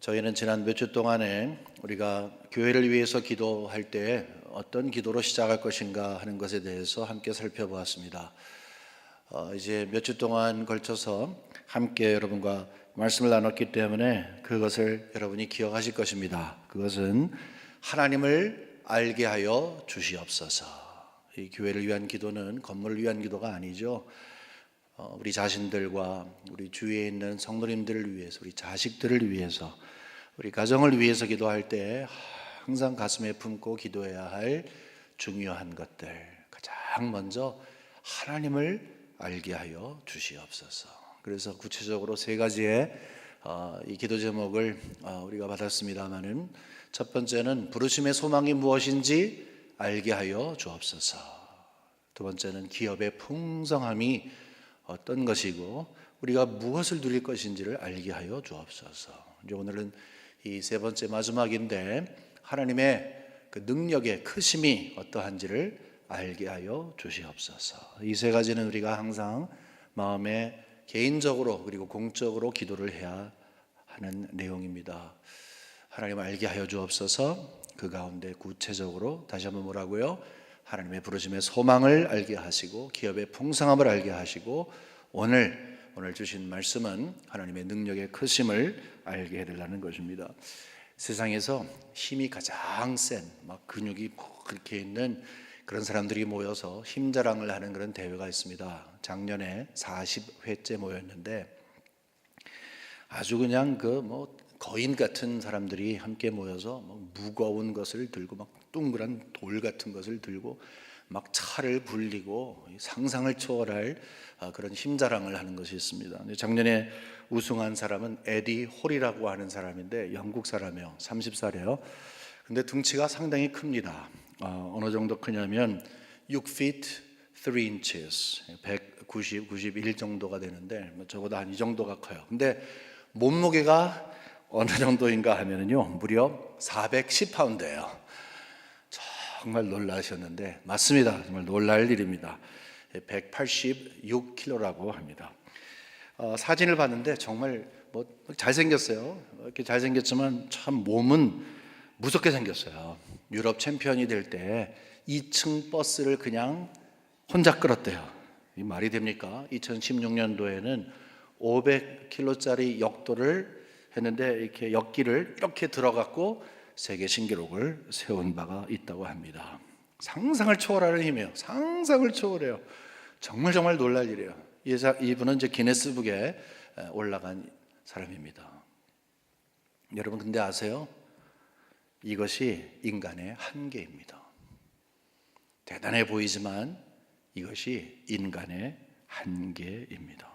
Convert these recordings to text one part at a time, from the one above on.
저희는 지난 몇 주 동안에 우리가 교회를 위해서 기도할 때 어떤 기도로 시작할 것인가 하는 것에 대해서 함께 살펴보았습니다. 이제 몇 주 동안 걸쳐서 함께 여러분과 말씀을 나눴기 때문에 그것을 여러분이 기억하실 것입니다. 그것은 하나님을 알게 하여 주시옵소서. 이 교회를 위한 기도는 건물을 위한 기도가 아니죠. 우리 자신들과 우리 주위에 있는 성도님들을 위해서, 우리 자식들을 위해서, 우리 가정을 위해서 기도할 때 항상 가슴에 품고 기도해야 할 중요한 것들, 가장 먼저 하나님을 알게 하여 주시옵소서. 그래서 구체적으로 세 가지의 이 기도 제목을 우리가 받았습니다마는, 첫 번째는 부르심의 소망이 무엇인지 알게 하여 주옵소서. 두 번째는 기업의 풍성함이 어떤 것이고 우리가 무엇을 누릴 것인지를 알게 하여 주옵소서. 이제 오늘은 이 세 번째 마지막인데, 하나님의 그 능력의 크심이 어떠한지를 알게 하여 주시옵소서. 이 세 가지는 우리가 항상 마음에 개인적으로 그리고 공적으로 기도를 해야 하는 내용입니다. 하나님 알게 하여 주옵소서. 그 가운데 구체적으로 다시 한번 뭐라고요? 하나님의 부르심의 소망을 알게 하시고 기업의 풍성함을 알게 하시고, 오늘 주신 말씀은 하나님의 능력의 크심을 알게 해달라는 것입니다. 세상에서 힘이 가장 센, 막 근육이 그렇게 있는 그런 사람들이 모여서 힘자랑을 하는 그런 대회가 있습니다. 작년에 40회째 모였는데, 아주 그냥 거인 같은 사람들이 함께 모여서 무거운 것을 들고, 막 둥그란 돌 같은 것을 들고 막 차를 굴리고 상상을 초월할 그런 힘자랑을 하는 것이 있습니다. 작년에 우승한 사람은 에디 홀이라고 하는 사람인데, 영국 사람이에요. 30살이에요. 근데 등치가 상당히 큽니다. 어느 정도 크냐면 6feet 3inches, 190, 91 정도가 되는데 저보다 한 이 정도가 커요. 근데 몸무게가 어느 정도인가 하면은요, 무려 410파운드예요. 정말 놀라셨는데 맞습니다. 정말 놀랄 일입니다. 186kg라고 합니다. 사진을 봤는데 정말 잘생겼어요. 이렇게 잘생겼지만 참 몸은 무섭게 생겼어요. 유럽 챔피언이 될 때 2층 버스를 그냥 혼자 끌었대요. 이 말이 됩니까? 2016년도에는 500kg짜리 역도를 했는데, 이렇게 역기를 이렇게 들어갔고 세계 신기록을 세운 바가 있다고 합니다. 상상을 초월하는 힘이에요. 상상을 초월해요. 정말 놀랄 일이에요. 이분은 이제 기네스북에 올라간 사람입니다. 여러분, 근데 아세요? 이것이 인간의 한계입니다. 대단해 보이지만 이것이 인간의 한계입니다.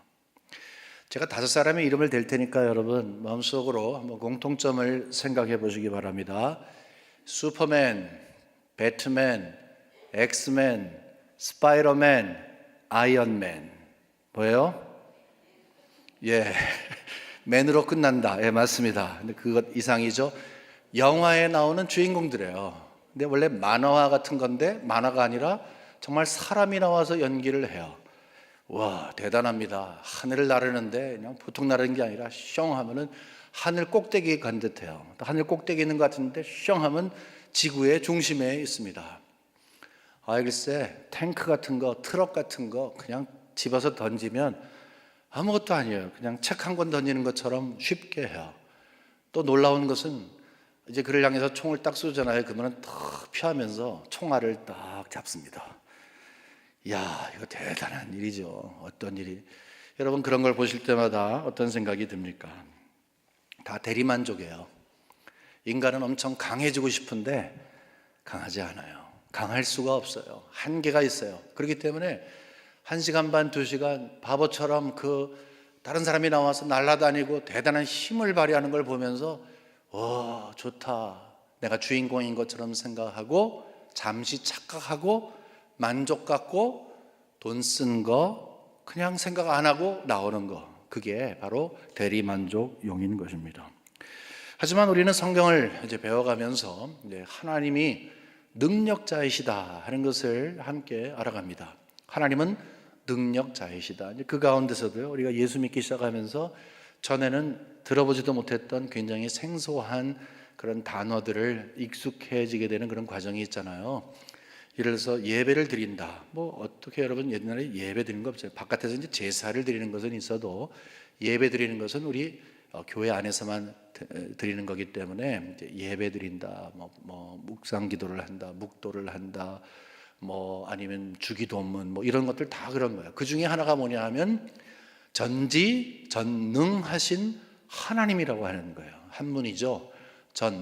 제가 5사람의 이름을 댈 테니까 여러분 마음속으로 한번 공통점을 생각해 보시기 바랍니다. 슈퍼맨, 배트맨, 엑스맨, 스파이더맨, 아이언맨. 뭐예요? 예, 맨으로 끝난다. 예, 맞습니다. 근데 그것 이상이죠. 영화에 나오는 주인공들이에요. 근데 원래 만화 같은 건데 만화가 아니라 정말 사람이 나와서 연기를 해요. 와, 대단합니다. 하늘을 나르는데 그냥 보통 나르는 게 아니라 숑 하면은 하늘 꼭대기에 간 듯해요. 하늘 꼭대기에 있는 것 같은데 숑 하면 지구의 중심에 있습니다. 글쎄, 탱크 같은 거, 트럭 같은 거 그냥 집어서 던지면 아무것도 아니에요. 그냥 책 한 권 던지는 것처럼 쉽게 해요. 또 놀라운 것은 이제 그를 향해서 총을 딱 쏘잖아요. 그러면 탁 피하면서 총알을 딱 잡습니다. 이야, 이거 대단한 일이죠. 어떤 일이. 여러분, 그런 걸 보실 때마다 어떤 생각이 듭니까? 다 대리만족이에요. 인간은 엄청 강해지고 싶은데 강하지 않아요. 강할 수가 없어요. 한계가 있어요. 그렇기 때문에 1시간 반, 2시간 바보처럼 다른 사람이 나와서 날아다니고 대단한 힘을 발휘하는 걸 보면서 와, 좋다, 내가 주인공인 것처럼 생각하고 잠시 착각하고 만족 갖고 돈 쓴 거 그냥 생각 안 하고 나오는 거, 그게 바로 대리만족용인 것입니다. 하지만 우리는 성경을 이제 배워가면서 이제 하나님이 능력자이시다 하는 것을 함께 알아갑니다. 하나님은 능력자이시다. 그 가운데서도요, 우리가 예수 믿기 시작하면서 전에는 들어보지도 못했던 굉장히 생소한 그런 단어들을 익숙해지게 되는 그런 과정이 있잖아요. 예를 들어서 예배를 드린다. 뭐 어떻게 여러분 옛날에 예배 드리는 거 없어요. 바깥에서 이제 제사를 드리는 것은 있어도 예배 드리는 것은 우리 교회 안에서만 드리는 거기 때문에 이제 예배 드린다. 뭐 묵상 기도를 한다. 묵도를 한다. 뭐 아니면 주기도문 뭐 이런 것들 다 그런 거예요. 그 중에 하나가 뭐냐 하면 전지전능하신 하나님이라고 하는 거예요. 한문이죠.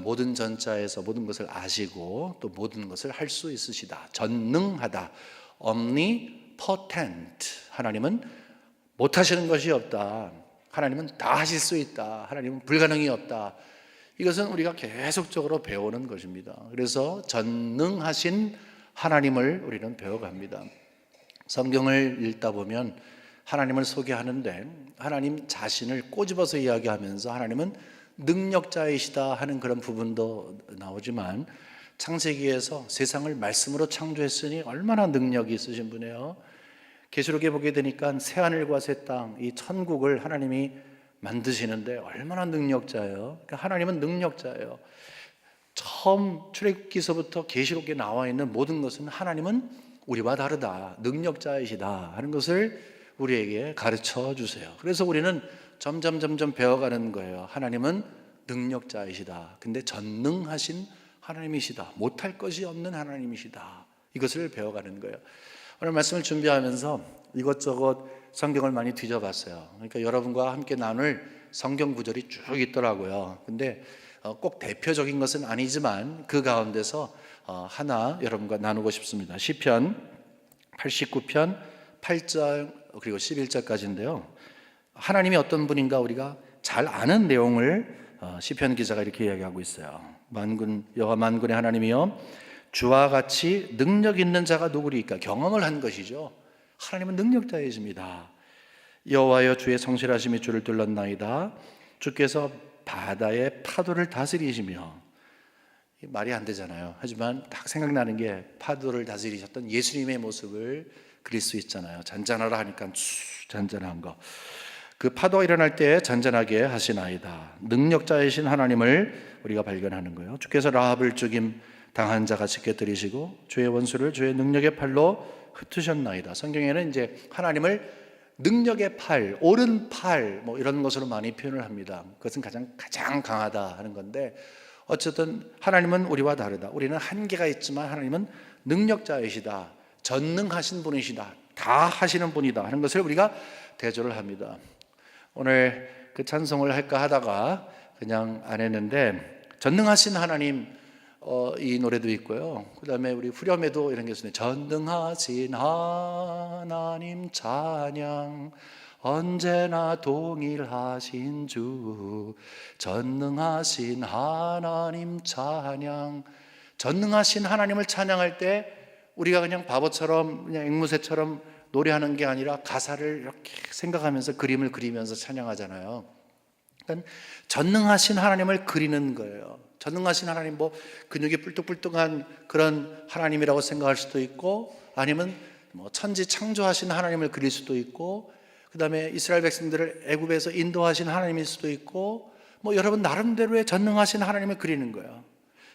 모든 전자에서 모든 것을 아시고 또 모든 것을 할 수 있으시다. 전능하다. omnipotent. 하나님은 못하시는 것이 없다. 하나님은 다 하실 수 있다. 하나님은 불가능이 없다. 이것은 우리가 계속적으로 배우는 것입니다. 그래서 전능하신 하나님을 우리는 배워갑니다. 성경을 읽다 보면 하나님을 소개하는데 하나님 자신을 꼬집어서 이야기하면서 하나님은 능력자이시다 하는 그런 부분도 나오지만 창세기에서 세상을 말씀으로 창조했으니 얼마나 능력이 있으신 분이에요. 계시록에 보게 되니까 새하늘과 새 땅, 이 천국을 하나님이 만드시는데 얼마나 능력자예요. 그러니까 하나님은 능력자예요. 처음 출애굽기서부터 계시록에 나와 있는 모든 것은 하나님은 우리와 다르다, 능력자이시다 하는 것을 우리에게 가르쳐 주세요. 그래서 우리는 점점 배워가는 거예요. 하나님은 능력자이시다. 근데 전능하신 하나님이시다. 못할 것이 없는 하나님이시다. 이것을 배워가는 거예요. 오늘 말씀을 준비하면서 이것저것 성경을 많이 뒤져봤어요. 그러니까 여러분과 함께 나눌 성경 구절이 쭉 있더라고요. 근데 꼭 대표적인 것은 아니지만 그 가운데서 하나 여러분과 나누고 싶습니다. 시편 89편 8절 그리고 11절까지인데요. 하나님이 어떤 분인가 우리가 잘 아는 내용을 시편 기자가 이렇게 이야기하고 있어요. 여호와 만군의 하나님이여 주와 같이 능력 있는 자가 누구리까? 경험을 한 것이죠. 하나님은 능력자이십니다. 여호와여 주의 성실하심이 주를 둘렀나이다. 주께서 바다의 파도를 다스리시며, 말이 안 되잖아요. 하지만 딱 생각나는 게 파도를 다스리셨던 예수님의 모습을 그릴 수 있잖아요. 잔잔하라 하니까 잔잔한 거. 그 파도가 일어날 때 잔잔하게 하시나이다. 능력자이신 하나님을 우리가 발견하는 거예요. 주께서 라합을 죽임 당한 자같이 깨뜨리시고 주의 원수를 주의 능력의 팔로 흩으셨나이다. 성경에는 이제 하나님을 능력의 팔, 오른팔 뭐 이런 것으로 많이 표현을 합니다. 그것은 가장 강하다 하는 건데 어쨌든 하나님은 우리와 다르다. 우리는 한계가 있지만 하나님은 능력자이시다. 전능하신 분이시다. 다 하시는 분이다 하는 것을 우리가 대조를 합니다. 오늘 그 찬송을 할까 하다가 그냥 안 했는데 전능하신 하나님 이 노래도 있고요. 그 다음에 우리 후렴에도 이런 게 있어요. 전능하신 하나님 찬양 언제나 동일하신 주 전능하신 하나님 찬양. 전능하신 하나님을 찬양할 때 우리가 그냥 바보처럼 그냥 앵무새처럼 노래하는 게 아니라 가사를 이렇게 생각하면서 그림을 그리면서 찬양하잖아요. 그러니까 전능하신 하나님을 그리는 거예요. 전능하신 하나님, 뭐 근육이 뿔뚝뿔뚝한 그런 하나님이라고 생각할 수도 있고, 아니면 뭐 천지 창조하신 하나님을 그릴 수도 있고, 그 다음에 이스라엘 백성들을 애굽에서 인도하신 하나님일 수도 있고, 뭐 여러분 나름대로의 전능하신 하나님을 그리는 거예요.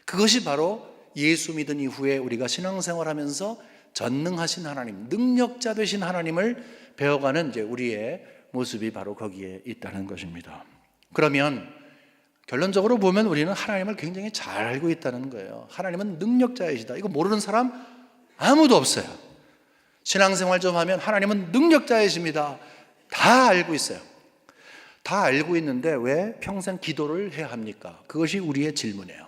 그것이 바로 예수 믿은 이후에 우리가 신앙생활하면서 전능하신 하나님, 능력자 되신 하나님을 배워가는 이제 우리의 모습이 바로 거기에 있다는 것입니다. 그러면 결론적으로 보면 우리는 하나님을 굉장히 잘 알고 있다는 거예요. 하나님은 능력자이시다. 이거 모르는 사람 아무도 없어요. 신앙생활 좀 하면 하나님은 능력자이십니다. 다 알고 있어요. 다 알고 있는데 왜 평생 기도를 해야 합니까? 그것이 우리의 질문이에요.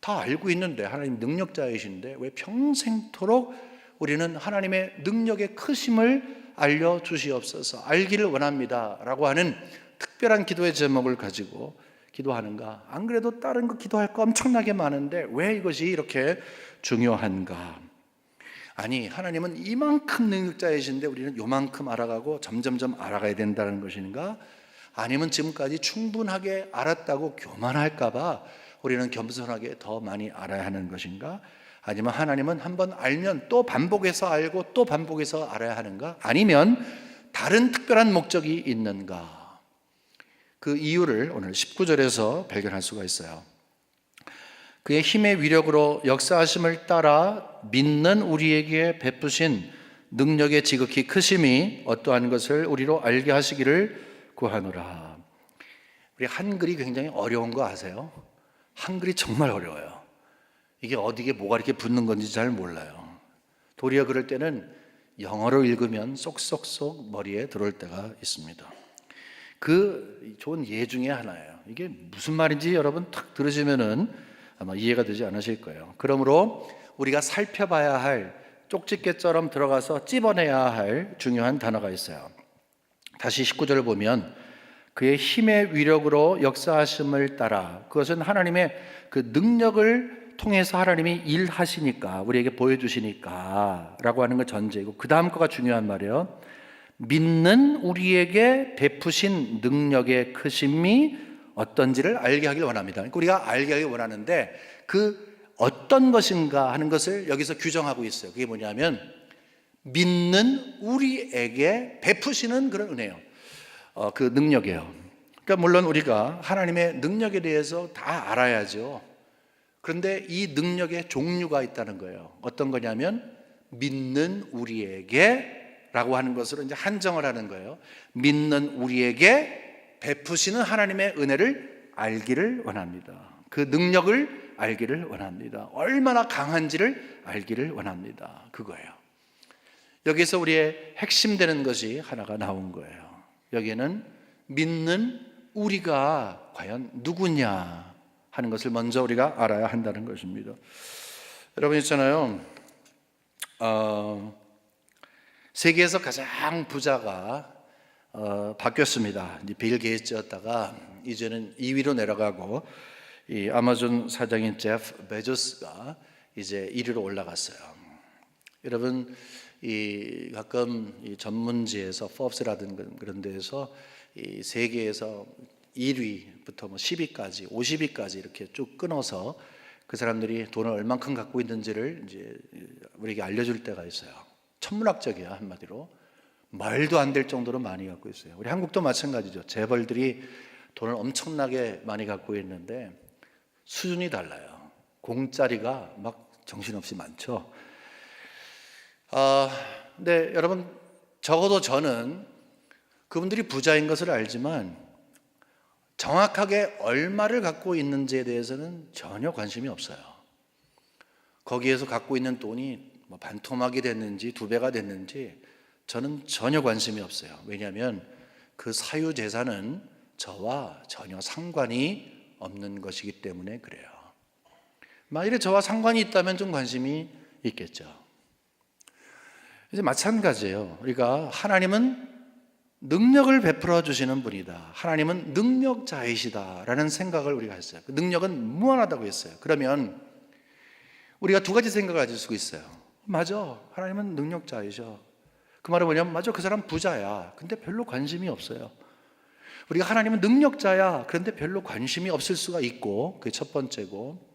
다 알고 있는데 하나님 능력자이신데 왜 평생토록 우리는 하나님의 능력의 크심을 알려주시옵소서, 알기를 원합니다 라고 하는 특별한 기도의 제목을 가지고 기도하는가? 안 그래도 다른 거 기도할 거 엄청나게 많은데 왜 이것이 이렇게 중요한가? 아니, 하나님은 이만큼 능력자이신데 우리는 요만큼 알아가고 점점점 알아가야 된다는 것인가? 아니면 지금까지 충분하게 알았다고 교만할까 봐 우리는 겸손하게 더 많이 알아야 하는 것인가? 아니면 하나님은 한번 알면 또 반복해서 알고 또 반복해서 알아야 하는가? 아니면 다른 특별한 목적이 있는가? 그 이유를 오늘 19절에서 발견할 수가 있어요. 그의 힘의 위력으로 역사하심을 따라 믿는 우리에게 베푸신 능력의 지극히 크심이 어떠한 것을 우리로 알게 하시기를 구하노라. 우리 한글이 굉장히 어려운 거 아세요? 한글이 정말 어려워요. 이게 어디에 뭐가 이렇게 붙는 건지 잘 몰라요. 도리어 그럴 때는 영어로 읽으면 쏙쏙쏙 머리에 들어올 때가 있습니다. 그 좋은 예 중에 하나예요. 이게 무슨 말인지 여러분 탁 들으시면은 아마 이해가 되지 않으실 거예요. 그러므로 우리가 살펴봐야 할, 쪽집게처럼 들어가서 찝어내야 할 중요한 단어가 있어요. 다시 19절을 보면 그의 힘의 위력으로 역사하심을 따라, 그것은 하나님의 그 능력을 통해서 하나님이 일하시니까, 우리에게 보여주시니까 라고 하는 것 전제이고, 그 다음 거가 중요한 말이에요. 믿는 우리에게 베푸신 능력의 크심이 어떤지를 알게 하길 원합니다. 그러니까 우리가 알게 하길 원하는데 그 어떤 것인가 하는 것을 여기서 규정하고 있어요. 그게 뭐냐면 믿는 우리에게 베푸시는 그런 은혜예요. 그 능력이에요. 그러니까 물론 우리가 하나님의 능력에 대해서 다 알아야죠. 그런데 이 능력의 종류가 있다는 거예요. 어떤 거냐면 믿는 우리에게 라고 하는 것으로 이제 한정을 하는 거예요. 믿는 우리에게 베푸시는 하나님의 은혜를 알기를 원합니다. 그 능력을 알기를 원합니다. 얼마나 강한지를 알기를 원합니다. 그거예요. 여기서 우리의 핵심되는 것이 하나가 나온 거예요. 여기에는 믿는 우리가 과연 누구냐 하는 것을 먼저 우리가 알아야 한다는 것입니다. 여러분 있잖아요. 세계에서 가장 부자가 바뀌었습니다. 빌 게이츠였다가 이제는 2위로 내려가고 이 아마존 사장인 제프 베조스가 이제 1위로 올라갔어요. 여러분 이 가끔 이 전문지에서 포브스라든가 그런 데에서 이 세계에서 1위부터 뭐 10위까지 50위까지 이렇게 쭉 끊어서 그 사람들이 돈을 얼만큼 갖고 있는지를 이제 우리에게 알려줄 때가 있어요. 천문학적이야. 한마디로 말도 안 될 정도로 많이 갖고 있어요. 우리 한국도 마찬가지죠. 재벌들이 돈을 엄청나게 많이 갖고 있는데 수준이 달라요. 공짜리가 막 정신없이 많죠. 근데 여러분 적어도 저는 그분들이 부자인 것을 알지만 정확하게 얼마를 갖고 있는지에 대해서는 전혀 관심이 없어요. 거기에서 갖고 있는 돈이 뭐 반토막이 됐는지 2배가 됐는지 저는 전혀 관심이 없어요. 왜냐하면 그 사유재산은 저와 전혀 상관이 없는 것이기 때문에 그래요. 만일에 저와 상관이 있다면 좀 관심이 있겠죠. 이제 마찬가지예요. 우리가 하나님은 능력을 베풀어 주시는 분이다. 하나님은 능력자이시다라는 생각을 우리가 했어요. 그 능력은 무한하다고 했어요. 그러면 우리가 두 가지 생각을 가질 수 있어요. 맞아, 하나님은 능력자이셔. 그 말은 뭐냐면 맞아, 그 사람 부자야. 근데 별로 관심이 없어요. 우리가 하나님은 능력자야. 그런데 별로 관심이 없을 수가 있고, 그게 첫 번째고,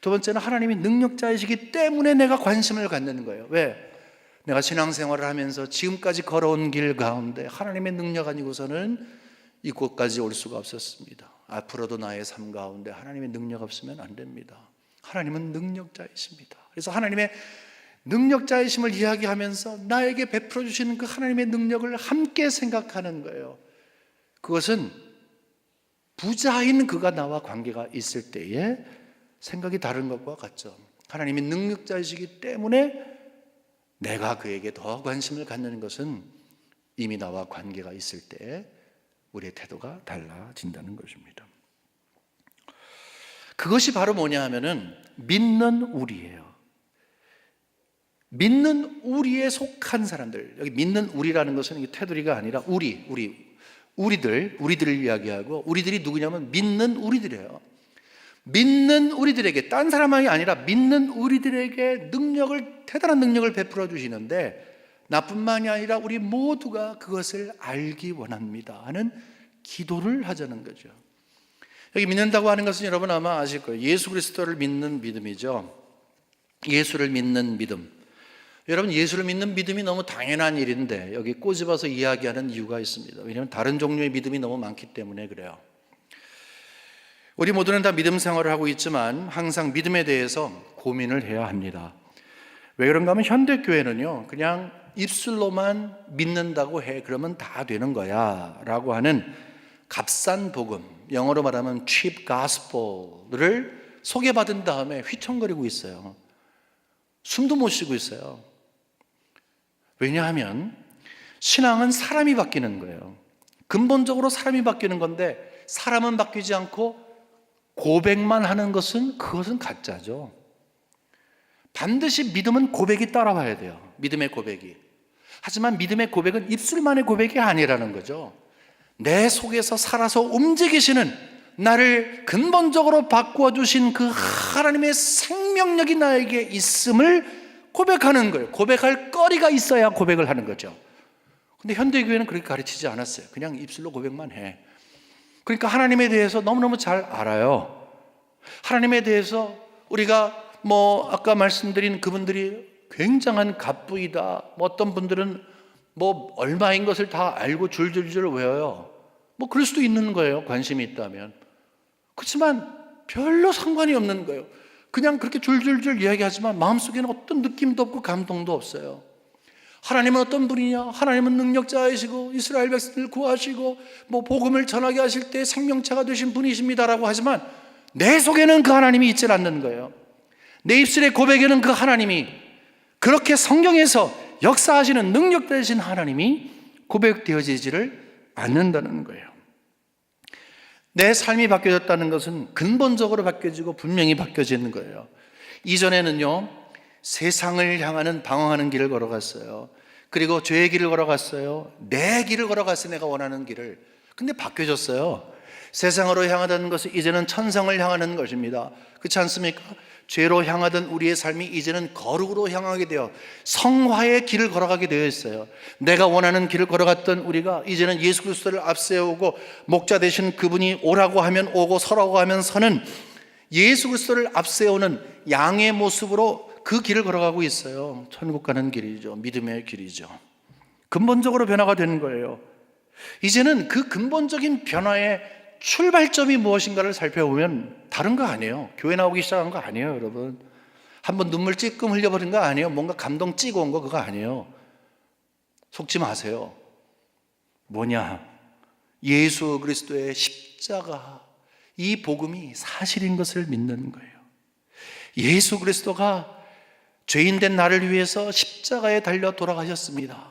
두 번째는 하나님이 능력자이시기 때문에 내가 관심을 갖는 거예요. 왜? 내가 신앙생활을 하면서 지금까지 걸어온 길 가운데 하나님의 능력 아니고서는 이곳까지 올 수가 없었습니다. 앞으로도 나의 삶 가운데 하나님의 능력 없으면 안 됩니다. 하나님은 능력자이십니다. 그래서 하나님의 능력자이심을 이야기하면서 나에게 베풀어 주시는 그 하나님의 능력을 함께 생각하는 거예요. 그것은 부자인 그가 나와 관계가 있을 때에 생각이 다른 것과 같죠. 하나님이 능력자이시기 때문에 내가 그에게 더 관심을 갖는 것은 이미 나와 관계가 있을 때 우리의 태도가 달라진다는 것입니다. 그것이 바로 뭐냐 하면은 믿는 우리예요. 믿는 우리에 속한 사람들. 여기 믿는 우리라는 것은 테두리가 아니라 우리들을 이야기하고, 우리들이 누구냐면 믿는 우리들이에요. 믿는 우리들에게, 딴 사람이 아니라 믿는 우리들에게 대단한 능력을 베풀어 주시는데, 나뿐만이 아니라 우리 모두가 그것을 알기 원합니다 하는 기도를 하자는 거죠. 여기 믿는다고 하는 것은 여러분 아마 아실 거예요. 예수 그리스도를 믿는 믿음이죠. 예수를 믿는 믿음. 여러분, 예수를 믿는 믿음이 너무 당연한 일인데 여기 꼬집어서 이야기하는 이유가 있습니다. 왜냐하면 다른 종류의 믿음이 너무 많기 때문에 그래요. 우리 모두는 다 믿음 생활을 하고 있지만 항상 믿음에 대해서 고민을 해야 합니다. 왜 그런가 하면 현대교회는요, 그냥 입술로만 믿는다고 해, 그러면 다 되는 거야 라고 하는 값싼 복음, 영어로 말하면 cheap gospel을 소개받은 다음에 휘청거리고 있어요. 숨도 못 쉬고 있어요. 왜냐하면 신앙은 사람이 바뀌는 거예요. 근본적으로 사람이 바뀌는 건데 사람은 바뀌지 않고 고백만 하는 그것은 가짜죠. 반드시 믿음은 고백이 따라와야 돼요. 믿음의 고백이. 하지만 믿음의 고백은 입술만의 고백이 아니라는 거죠. 내 속에서 살아서 움직이시는, 나를 근본적으로 바꾸어 주신 그 하나님의 생명력이 나에게 있음을 고백하는 거예요. 고백할 거리가 있어야 고백을 하는 거죠. 근데 현대교회는 그렇게 가르치지 않았어요. 그냥 입술로 고백만 해. 그러니까 하나님에 대해서 너무너무 잘 알아요. 하나님에 대해서 우리가 아까 말씀드린 그분들이 굉장한 갑부이다, 어떤 분들은 얼마인 것을 다 알고 줄줄줄 외워요. 그럴 수도 있는 거예요, 관심이 있다면. 그렇지만 별로 상관이 없는 거예요. 그냥 그렇게 줄줄줄 이야기하지만 마음속에는 어떤 느낌도 없고 감동도 없어요. 하나님은 어떤 분이냐? 하나님은 능력자이시고 이스라엘 백성을 구하시고 복음을 전하게 하실 때 생명체가 되신 분이십니다라고 하지만 내 속에는 그 하나님이 있질 않는 거예요. 내 입술의 고백에는 그 하나님이, 그렇게 성경에서 역사하시는 능력 되신 하나님이 고백되어지지를 않는다는 거예요. 내 삶이 바뀌어졌다는 것은 근본적으로 바뀌어지고 분명히 바뀌어지는 거예요. 이전에는요, 세상을 향하는 방황하는 길을 걸어갔어요. 그리고 죄의 길을 걸어갔어요. 내 길을 걸어갔어요. 내가 원하는 길을. 근데 바뀌어졌어요. 세상으로 향하던 것은 이제는 천성을 향하는 것입니다. 그렇지 않습니까? 죄로 향하던 우리의 삶이 이제는 거룩으로 향하게 되어 성화의 길을 걸어가게 되어 있어요. 내가 원하는 길을 걸어갔던 우리가 이제는 예수 그리스도를 앞세우고 목자 되신 그분이 오라고 하면 오고 서라고 하면 서는 예수 그리스도를 앞세우는 양의 모습으로 그 길을 걸어가고 있어요. 천국 가는 길이죠. 믿음의 길이죠. 근본적으로 변화가 되는 거예요. 이제는 그 근본적인 변화의 출발점이 무엇인가를 살펴보면 다른 거 아니에요. 교회 나오기 시작한 거 아니에요, 여러분. 한번 눈물 찔끔 흘려버린 거 아니에요. 뭔가 감동 찌고 온 거 그거 아니에요. 속지 마세요. 뭐냐? 예수 그리스도의 십자가, 이 복음이 사실인 것을 믿는 거예요. 예수 그리스도가 죄인된 나를 위해서 십자가에 달려 돌아가셨습니다.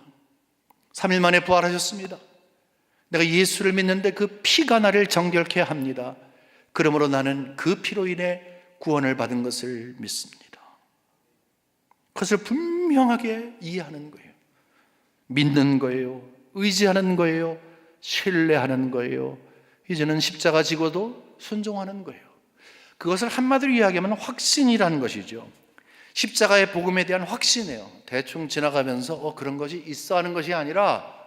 3일 만에 부활하셨습니다. 내가 예수를 믿는데 그 피가 나를 정결케 합니다. 그러므로 나는 그 피로 인해 구원을 받은 것을 믿습니다. 그것을 분명하게 이해하는 거예요. 믿는 거예요. 의지하는 거예요. 신뢰하는 거예요. 이제는 십자가 지고도 순종하는 거예요. 그것을 한마디로 이야기하면 확신이라는 것이죠. 십자가의 복음에 대한 확신이에요. 대충 지나가면서 그런 것이 있어 하는 것이 아니라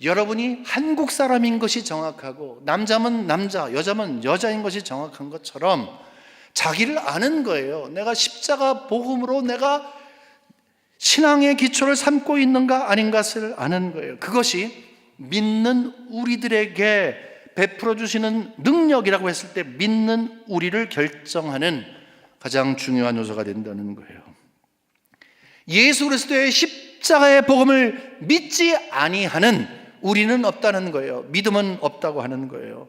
여러분이 한국 사람인 것이 정확하고 남자면 남자, 여자면 여자인 것이 정확한 것처럼 자기를 아는 거예요. 내가 십자가 복음으로 내가 신앙의 기초를 삼고 있는가 아닌가를 아는 거예요. 그것이 믿는 우리들에게 베풀어 주시는 능력이라고 했을 때 믿는 우리를 결정하는 가장 중요한 요소가 된다는 거예요. 예수 그리스도의 십자가의 복음을 믿지 아니하는 우리는 없다는 거예요. 믿음은 없다고 하는 거예요.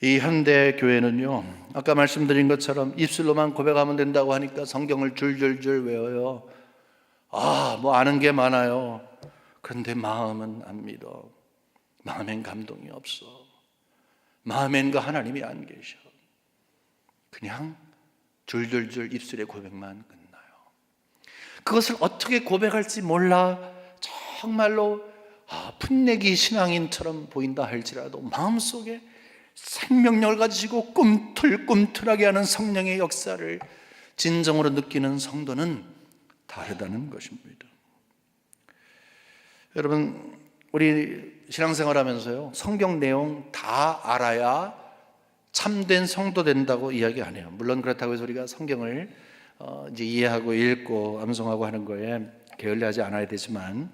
이 현대 교회는요, 아까 말씀드린 것처럼 입술로만 고백하면 된다고 하니까 성경을 줄줄줄 외워요. 아는 게 많아요. 그런데 마음은 안 믿어. 마음엔 감동이 없어. 마음엔 그 하나님이 안 계셔. 그냥 줄줄줄 입술의 고백만 끝나요. 그것을 어떻게 고백할지 몰라 정말로 풋내기 신앙인처럼 보인다 할지라도 마음속에 생명력을 가지고 꿈틀꿈틀하게 하는 성령의 역사를 진정으로 느끼는 성도는 다르다는 것입니다. 여러분, 우리 신앙생활 하면서요, 성경 내용 다 알아야 참된 성도 된다고 이야기 안 해요. 물론 그렇다고 해서 우리가 성경을 이제 이해하고 읽고 암송하고 하는 거에 게을리하지 않아야 되지만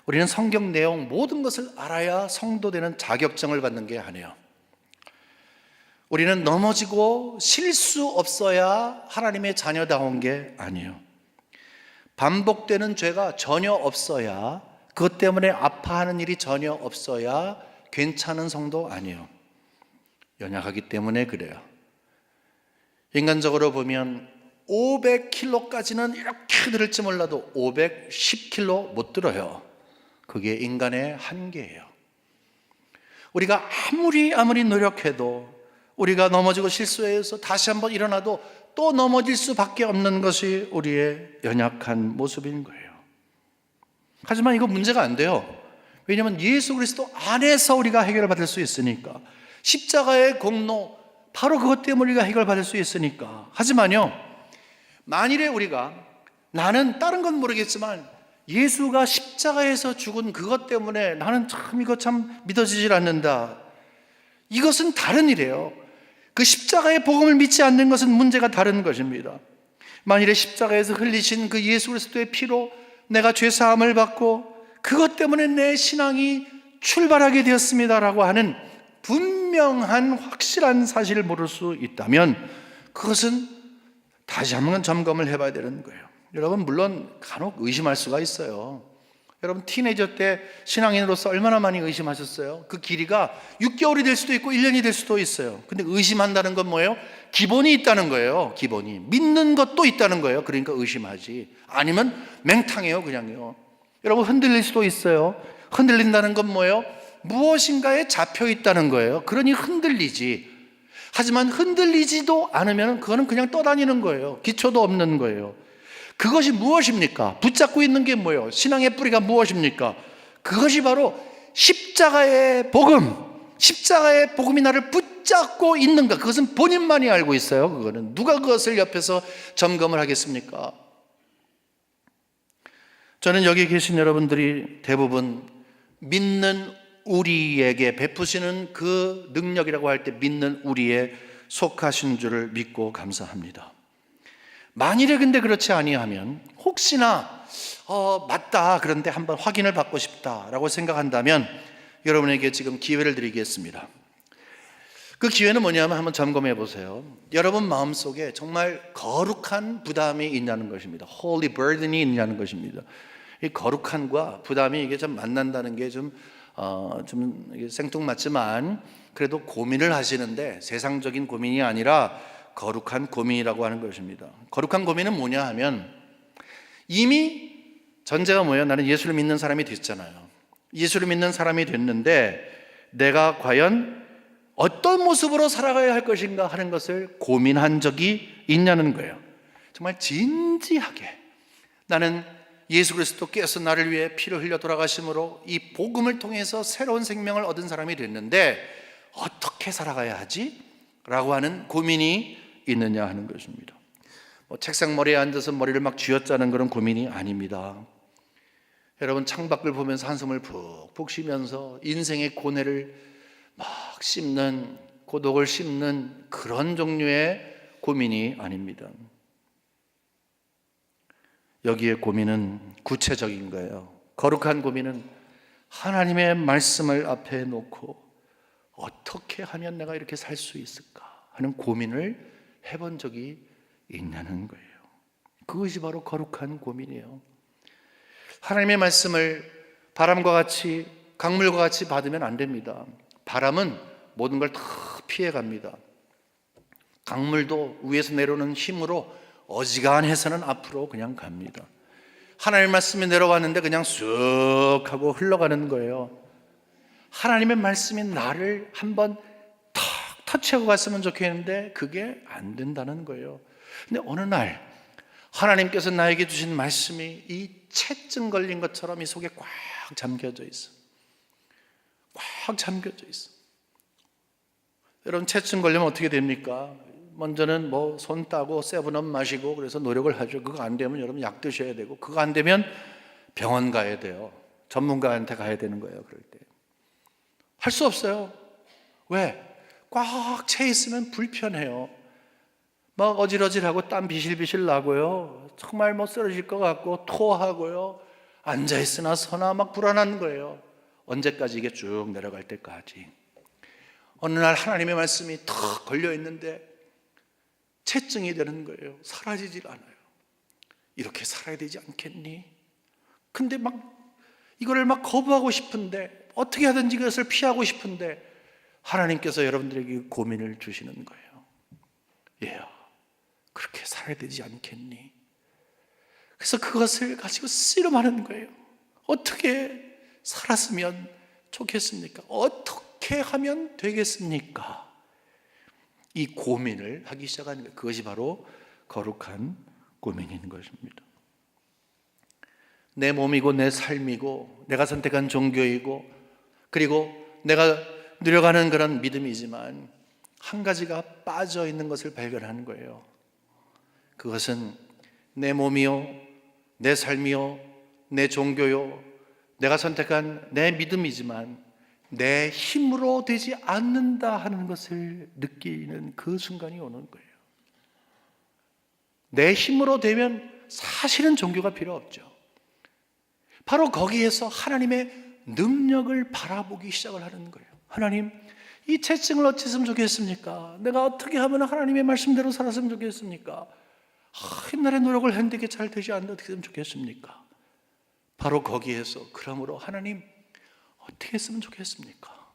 우리는 성경 내용 모든 것을 알아야 성도 되는 자격증을 받는 게 아니에요. 우리는 넘어지고 실수 없어야 하나님의 자녀다운 게 아니에요. 반복되는 죄가 전혀 없어야, 그것 때문에 아파하는 일이 전혀 없어야 괜찮은 성도 아니에요. 연약하기 때문에 그래요. 인간적으로 보면 500kg까지는 이렇게 들을지 몰라도 510kg 못 들어요. 그게 인간의 한계예요. 우리가 아무리 노력해도 우리가 넘어지고 실수해서 다시 한번 일어나도 또 넘어질 수밖에 없는 것이 우리의 연약한 모습인 거예요. 하지만 이거 문제가 안 돼요. 왜냐하면 예수 그리스도 안에서 우리가 해결을 받을 수 있으니까. 십자가의 공로, 바로 그것 때문에 우리가 해결받을 수 있으니까. 하지만요, 만일에 우리가, 나는 다른 건 모르겠지만 예수가 십자가에서 죽은 그것 때문에 나는 이거 참 믿어지질 않는다, 이것은 다른 일이에요. 그 십자가의 복음을 믿지 않는 것은 문제가 다른 것입니다. 만일에 십자가에서 흘리신 그 예수 그리스도의 피로 내가 죄사함을 받고 그것 때문에 내 신앙이 출발하게 되었습니다라고 하는 분명한 확실한 사실을 모를 수 있다면 그것은 다시 한번 점검을 해봐야 되는 거예요. 여러분, 물론 간혹 의심할 수가 있어요. 여러분, 티네이저 때 신앙인으로서 얼마나 많이 의심하셨어요? 그 길이가 6개월이 될 수도 있고 1년이 될 수도 있어요. 근데 의심한다는 건 뭐예요? 기본이 있다는 거예요. 기본이. 믿는 것도 있다는 거예요. 그러니까 의심하지. 아니면 맹탕해요, 그냥요. 여러분, 흔들릴 수도 있어요. 흔들린다는 건 뭐예요? 무엇인가에 잡혀 있다는 거예요. 그러니 흔들리지. 하지만 흔들리지도 않으면 그거는 그냥 떠다니는 거예요. 기초도 없는 거예요. 그것이 무엇입니까? 붙잡고 있는 게 뭐예요? 신앙의 뿌리가 무엇입니까? 그것이 바로 십자가의 복음, 십자가의 복음이 나를 붙잡고 있는가? 그것은 본인만이 알고 있어요. 그거는 누가 그것을 옆에서 점검을 하겠습니까? 저는 여기 계신 여러분들이 대부분 믿는 우리에게 베푸시는 그 능력이라고 할 때 믿는 우리에 속하신 줄을 믿고 감사합니다. 만일에 근데 그렇지 아니하면, 혹시나 맞다, 그런데 한번 확인을 받고 싶다라고 생각한다면 여러분에게 지금 기회를 드리겠습니다. 그 기회는 뭐냐면 한번 점검해 보세요. 여러분 마음속에 정말 거룩한 부담이 있냐는 것입니다. Holy burden이 있냐는 것입니다. 이 거룩함과 부담이 이게 좀 만난다는 게 좀 생뚱맞지만 그래도 고민을 하시는데 세상적인 고민이 아니라 거룩한 고민이라고 하는 것입니다. 거룩한 고민은 뭐냐 하면, 이미 전제가 뭐예요? 나는 예수를 믿는 사람이 됐잖아요. 예수를 믿는 사람이 됐는데 내가 과연 어떤 모습으로 살아가야 할 것인가 하는 것을 고민한 적이 있냐는 거예요. 정말 진지하게 나는 예수 그리스도께서 나를 위해 피를 흘려 돌아가심으로 이 복음을 통해서 새로운 생명을 얻은 사람이 됐는데 어떻게 살아가야 하지? 라고 하는 고민이 있느냐 하는 것입니다. 책상 머리에 앉아서 머리를 막 쥐어짜는 그런 고민이 아닙니다. 여러분, 창밖을 보면서 한숨을 푹푹 쉬면서 인생의 고뇌를 막 씹는, 고독을 씹는 그런 종류의 고민이 아닙니다. 여기에 고민은 구체적인 거예요. 거룩한 고민은 하나님의 말씀을 앞에 놓고 어떻게 하면 내가 이렇게 살 수 있을까 하는 고민을 해본 적이 있냐는 거예요. 그것이 바로 거룩한 고민이에요. 하나님의 말씀을 바람과 같이, 강물과 같이 받으면 안 됩니다. 바람은 모든 걸 다 피해갑니다. 강물도 위에서 내려오는 힘으로 어지간해서는 앞으로 그냥 갑니다. 하나님의 말씀이 내려왔는데 그냥 쑥 하고 흘러가는 거예요. 하나님의 말씀이 나를 한번 탁 터치하고 갔으면 좋겠는데 그게 안 된다는 거예요. 근데 어느 날 하나님께서 나에게 주신 말씀이 이 채증 걸린 것처럼 이 속에 꽉 잠겨져 있어. 꽉 잠겨져 있어. 여러분, 채증 걸리면 어떻게 됩니까? 먼저는 손 따고 세븐업 마시고 그래서 노력을 하죠. 그거 안 되면 여러분 약 드셔야 되고, 그거 안 되면 병원 가야 돼요. 전문가한테 가야 되는 거예요. 그럴 때 할 수 없어요. 왜? 꽉 채 있으면 불편해요. 막 어질어질하고 땀 비실비실 나고요. 정말 뭐 쓰러질 것 같고 토하고요. 앉아있으나 서나 막 불안한 거예요. 언제까지? 이게 쭉 내려갈 때까지. 어느 날 하나님의 말씀이 탁 걸려있는데 채증이 되는 거예요. 사라지질 않아요. 이렇게 살아야 되지 않겠니? 근데 막 이거를 막 거부하고 싶은데, 어떻게 하든지 그것을 피하고 싶은데 하나님께서 여러분들에게 고민을 주시는 거예요. 얘야, 그렇게 살아야 되지 않겠니? 그래서 그것을 가지고 씨름하는 거예요. 어떻게 살았으면 좋겠습니까? 어떻게 하면 되겠습니까? 이 고민을 하기 시작하는 거예요. 그것이 바로 거룩한 고민인 것입니다. 내 몸이고 내 삶이고 내가 선택한 종교이고 그리고 내가 누려가는 그런 믿음이지만 한 가지가 빠져 있는 것을 발견하는 거예요. 그것은 내 몸이요, 내 삶이요, 내 종교요, 내가 선택한 내 믿음이지만 내 힘으로 되지 않는다 하는 것을 느끼는 그 순간이 오는 거예요. 내 힘으로 되면 사실은 종교가 필요 없죠. 바로 거기에서 하나님의 능력을 바라보기 시작을 하는 거예요. 하나님, 이 채증을 어찌했으면 좋겠습니까? 내가 어떻게 하면 하나님의 말씀대로 살았으면 좋겠습니까? 옛날에 노력을 했는데 이게 잘 되지 않는데 어떻게 했으면 좋겠습니까? 바로 거기에서 그러므로 하나님 어떻게 했으면 좋겠습니까?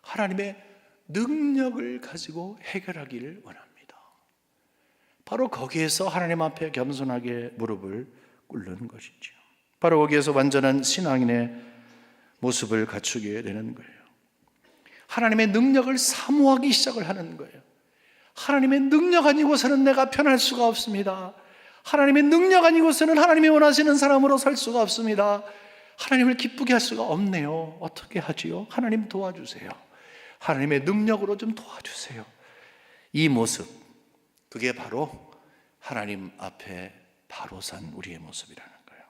하나님의 능력을 가지고 해결하기를 원합니다. 바로 거기에서 하나님 앞에 겸손하게 무릎을 꿇는 것이죠. 바로 거기에서 완전한 신앙인의 모습을 갖추게 되는 거예요. 하나님의 능력을 사모하기 시작을 하는 거예요. 하나님의 능력 아니고서는 내가 편할 수가 없습니다. 하나님의 능력 아니고서는 하나님이 원하시는 사람으로 살 수가 없습니다. 하나님을 기쁘게 할 수가 없네요. 어떻게 하지요? 하나님 도와주세요. 하나님의 능력으로 좀 도와주세요. 이 모습, 그게 바로 하나님 앞에 바로 산 우리의 모습이라는 거예요.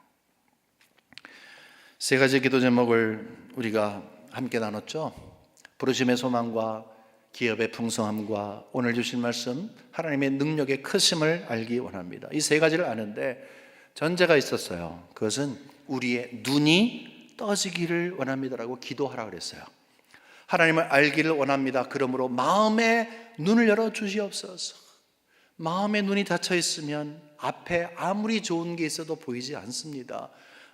세 가지 기도 제목을 우리가 함께 나눴죠. 부르심의 소망과 기업의 풍성함과 오늘 주신 말씀 하나님의 능력의 크심을 알기 원합니다. 이 세 가지를 아는데 전제가 있었어요. 그것은 우리의 눈이 떠지기를 원합니다라고 기도하라 그랬어요. 하나님을 알기를 원합니다. 그러므로 마음의 눈을 열어 주시옵소서. 마음의 눈이 닫혀 있으면 앞에 아무리 좋은 게 있어도 보이지 않습니다.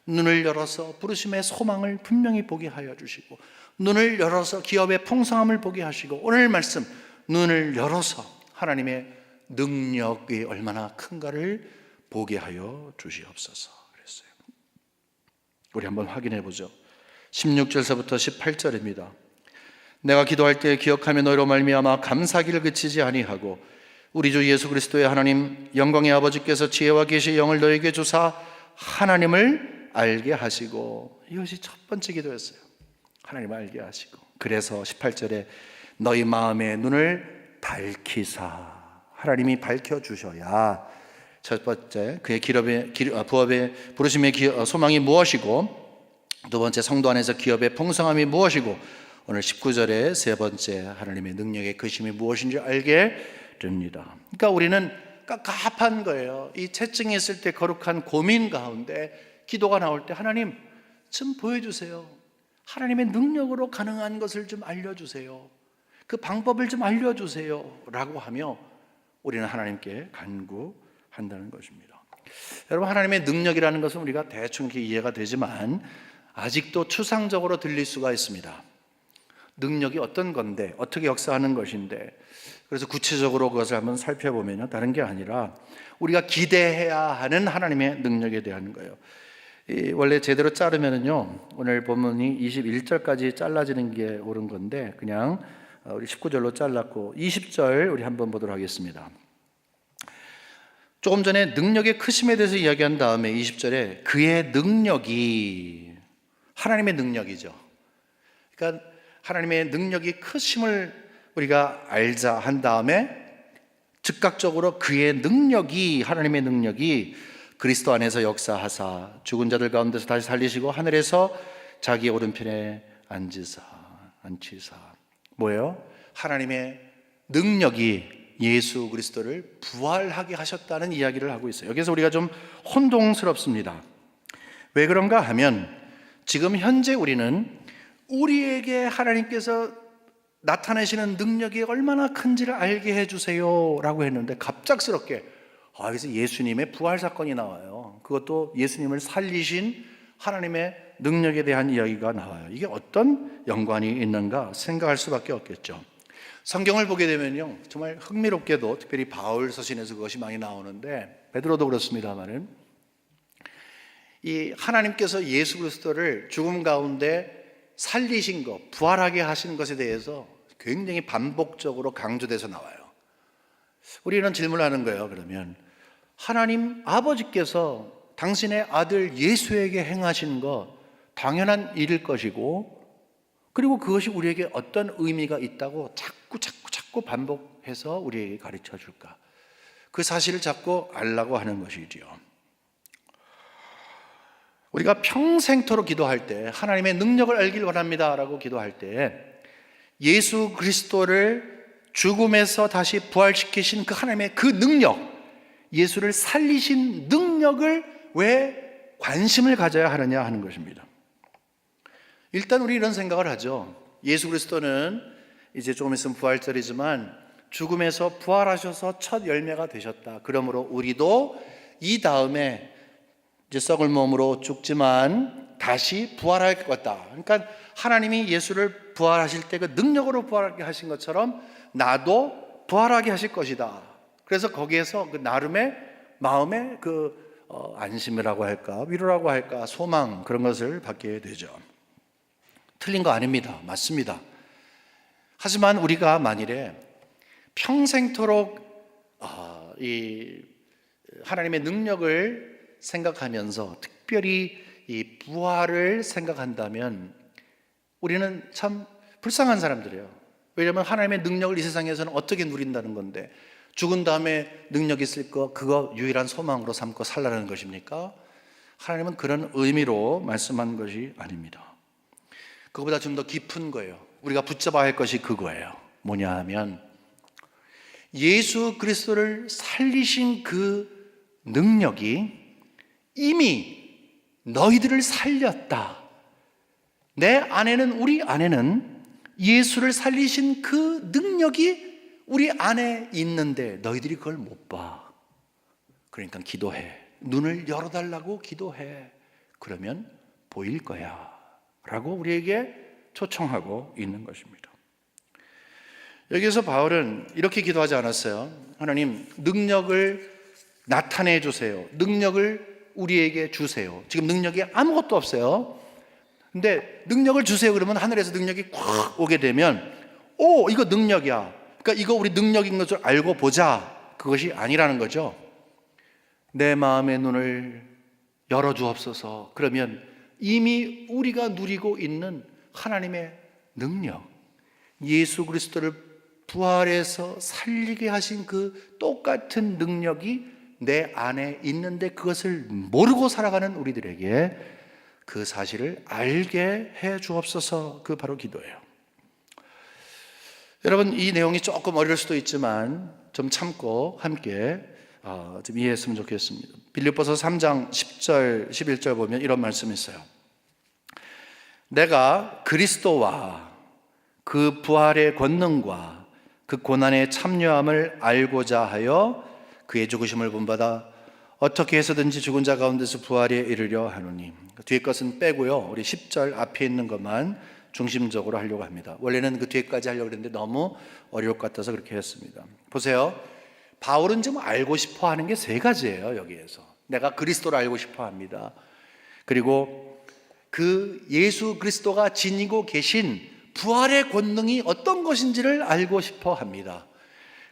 눈을 열어서 부르심의 소망을 분명히 보게 하여 주시고, 눈을 열어서 기업의 풍성함을 보게 하시고, 오늘 말씀 눈을 열어서 하나님의 능력이 얼마나 큰가를 보게 하여 주시옵소서 그랬어요. 우리 한번 확인해 보죠. 16절서부터 18절입니다. 내가 기도할 때 기억하며 너희로 말미암아 감사기를 그치지 아니하고 우리 주 예수 그리스도의 하나님 영광의 아버지께서 지혜와 계시의 영을 너에게 주사 하나님을 알게 하시고, 이것이 첫 번째 기도였어요. 하나님을 알게 하시고, 그래서 18절에 너희 마음의 눈을 밝히사, 하나님이 밝혀주셔야 첫 번째 그의 부업의 부르심의 소망이 무엇이고, 두 번째 성도 안에서 기업의 풍성함이 무엇이고, 오늘 19절에 세 번째 하나님의 능력의 크심이 무엇인지 알게 됩니다. 그러니까 우리는 갑갑한 거예요. 이 채증이 있을 때 거룩한 고민 가운데 기도가 나올 때 하나님 좀 보여주세요. 하나님의 능력으로 가능한 것을 좀 알려주세요. 그 방법을 좀 알려주세요 라고 하며 우리는 하나님께 간구한다는 것입니다. 여러분, 하나님의 능력이라는 것은 우리가 대충 이렇게 이해가 되지만 아직도 추상적으로 들릴 수가 있습니다. 능력이 어떤 건데, 어떻게 역사하는 것인데, 그래서 구체적으로 그것을 한번 살펴보면 다른 게 아니라 우리가 기대해야 하는 하나님의 능력에 대한 거예요. 원래 제대로 자르면은요, 오늘 본문이 21절까지 잘라지는 게 옳은 건데 그냥 우리 19절로 잘랐고 20절 우리 한번 보도록 하겠습니다. 조금 전에 능력의 크심에 대해서 이야기한 다음에 20절에 그의 능력이, 하나님의 능력이죠. 그러니까 하나님의 능력이 크심을 우리가 알자 한 다음에 즉각적으로 그의 능력이, 하나님의 능력이 그리스도 안에서 역사하사 죽은 자들 가운데서 다시 살리시고 하늘에서 자기 오른편에 앉히사. 뭐예요? 하나님의 능력이 예수 그리스도를 부활하게 하셨다는 이야기를 하고 있어요. 여기서 우리가 좀 혼동스럽습니다. 왜 그런가 하면 지금 현재 우리는 우리에게 하나님께서 나타내시는 능력이 얼마나 큰지를 알게 해주세요 라고 했는데 갑작스럽게 여기서 예수님의 부활 사건이 나와요. 그것도 예수님을 살리신 하나님의 능력에 대한 이야기가 나와요. 이게 어떤 연관이 있는가 생각할 수밖에 없겠죠. 성경을 보게 되면요, 정말 흥미롭게도 특별히 바울 서신에서 그것이 많이 나오는데 베드로도 그렇습니다만은 이 하나님께서 예수 그리스도를 죽음 가운데 살리신 것, 부활하게 하신 것에 대해서 굉장히 반복적으로 강조돼서 나와요. 우리는 질문하는 거예요. 그러면 하나님 아버지께서 당신의 아들 예수에게 행하신 것 당연한 일일 것이고, 그리고 그것이 우리에게 어떤 의미가 있다고 자꾸 반복해서 우리에게 가르쳐 줄까? 그 사실을 자꾸 알라고 하는 것이지요. 우리가 평생토록 기도할 때 하나님의 능력을 알길 원합니다 라고 기도할 때 예수 그리스도를 죽음에서 다시 부활시키신 그 하나님의 그 능력, 예수를 살리신 능력을 왜 관심을 가져야 하느냐 하는 것입니다. 일단 우리 이런 생각을 하죠. 예수 그리스도는 이제 조금 있으면 부활절이지만 죽음에서 부활하셔서 첫 열매가 되셨다. 그러므로 우리도 이 다음에 이제 썩을 몸으로 죽지만 다시 부활할 것 같다. 그러니까 하나님이 예수를 부활하실 때 그 능력으로 부활하게 하신 것처럼 나도 부활하게 하실 것이다. 그래서 거기에서 그 나름의 마음의 안심이라고 할까, 위로라고 할까, 소망, 그런 것을 받게 되죠. 틀린 거 아닙니다. 맞습니다. 하지만 우리가 만일에 평생토록 이 하나님의 능력을 생각하면서 특별히 이 부활을 생각한다면 우리는 참 불쌍한 사람들이에요. 왜냐하면 하나님의 능력을 이 세상에서는 어떻게 누린다는 건데, 죽은 다음에 능력이 있을 거 그거 유일한 소망으로 삼고 살라는 것입니까? 하나님은 그런 의미로 말씀한 것이 아닙니다. 그거보다 좀 더 깊은 거예요. 우리가 붙잡아야 할 것이 그거예요. 뭐냐 하면 예수 그리스도를 살리신 그 능력이 이미 너희들을 살렸다. 내 안에는, 우리 안에는 예수를 살리신 그 능력이 우리 안에 있는데 너희들이 그걸 못 봐. 그러니까 기도해. 눈을 열어달라고 기도해. 그러면 보일 거야 라고 우리에게 초청하고 있는 것입니다. 여기서 바울은 이렇게 기도하지 않았어요. 하나님, 능력을 나타내 주세요. 능력을 우리에게 주세요. 지금 능력이 아무것도 없어요. 근데 능력을 주세요 그러면 하늘에서 능력이 콱 오게 되면 이거 능력이야. 그러니까 이거 우리 능력인 것을 알고 보자. 그것이 아니라는 거죠. 내 마음의 눈을 열어주옵소서. 그러면 이미 우리가 누리고 있는 하나님의 능력, 예수 그리스도를 부활해서 살리게 하신 그 똑같은 능력이 내 안에 있는데 그것을 모르고 살아가는 우리들에게 그 사실을 알게 해 주옵소서. 그 바로 기도예요. 여러분, 이 내용이 조금 어려울 수도 있지만 좀 참고 함께 좀 이해했으면 좋겠습니다. 빌립보서 3장 10절 11절 보면 이런 말씀이 있어요. 내가 그리스도와 그 부활의 권능과 그 고난의 참여함을 알고자 하여 그의 죽으심을 본받아 어떻게 해서든지 죽은 자 가운데서 부활에 이르려 하노니. 뒤에 것은 빼고요, 우리 10절 앞에 있는 것만 중심적으로 하려고 합니다. 원래는 그 뒤에까지 하려고 했는데 너무 어려울 것 같아서 그렇게 했습니다. 보세요, 바울은 지금 알고 싶어 하는 게 세 가지예요. 여기에서 내가 그리스도를 알고 싶어 합니다. 그리고 그 예수 그리스도가 지니고 계신 부활의 권능이 어떤 것인지를 알고 싶어 합니다.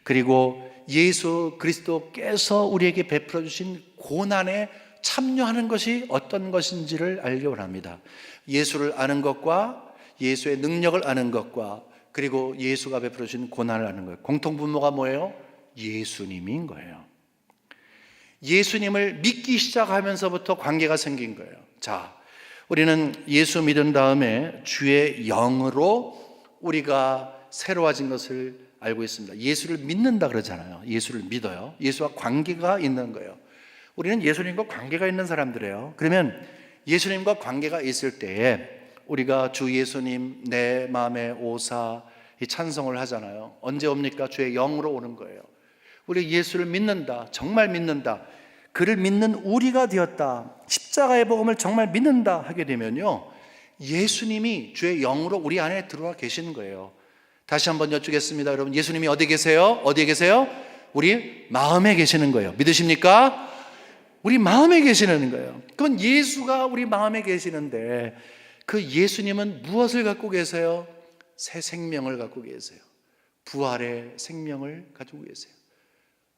그리고 예수 그리스도께서 우리에게 베풀어 주신 고난에 참여하는 것이 어떤 것인지를 알기 원합니다. 예수를 아는 것과 예수의 능력을 아는 것과 그리고 예수가 베풀어 주신 고난을 아는 거예요. 공통분모가 뭐예요? 예수님인 거예요. 예수님을 믿기 시작하면서부터 관계가 생긴 거예요. 자, 우리는 예수 믿은 다음에 주의 영으로 우리가 새로워진 것을 알고 있습니다. 예수를 믿는다 그러잖아요. 예수를 믿어요. 예수와 관계가 있는 거예요. 우리는 예수님과 관계가 있는 사람들이에요. 그러면 예수님과 관계가 있을 때에 우리가 주 예수님 내 마음에 오사 이 찬송을 하잖아요. 언제 옵니까? 주의 영으로 오는 거예요. 우리 예수를 믿는다, 정말 믿는다, 그를 믿는 우리가 되었다, 십자가의 복음을 정말 믿는다 하게 되면요, 예수님이 주의 영으로 우리 안에 들어와 계시는 거예요. 다시 한번 여쭙겠습니다. 여러분, 예수님이 어디 계세요? 어디에 계세요? 우리 마음에 계시는 거예요. 믿으십니까? 우리 마음에 계시는 거예요. 그건 예수가 우리 마음에 계시는데 그 예수님은 무엇을 갖고 계세요? 새 생명을 갖고 계세요. 부활의 생명을 가지고 계세요.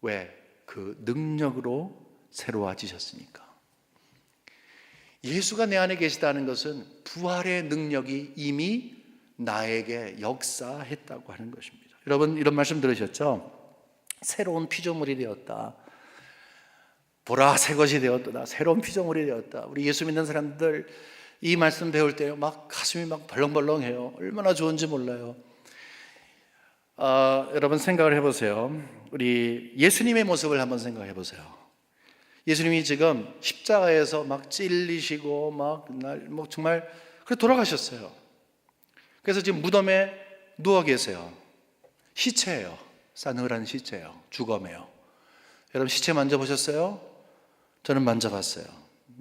왜? 그 능력으로 새로워지셨으니까. 예수가 내 안에 계시다는 것은 부활의 능력이 이미 나에게 역사했다고 하는 것입니다. 여러분, 이런 말씀 들으셨죠? 새로운 피조물이 되었다. 보라, 새 것이 되었다. 새로운 피조물이 되었다. 우리 예수 믿는 사람들 이 말씀 배울 때 막 가슴이 막 벌렁벌렁해요. 얼마나 좋은지 몰라요. 여러분 생각을 해보세요. 우리 예수님의 모습을 한번 생각해 보세요. 예수님이 지금 십자가에서 막 찔리시고 막 정말 그래 돌아가셨어요. 그래서 지금 무덤에 누워 계세요. 시체예요. 싸늘한 시체예요. 주검이에요. 여러분 시체 만져보셨어요? 저는 만져봤어요.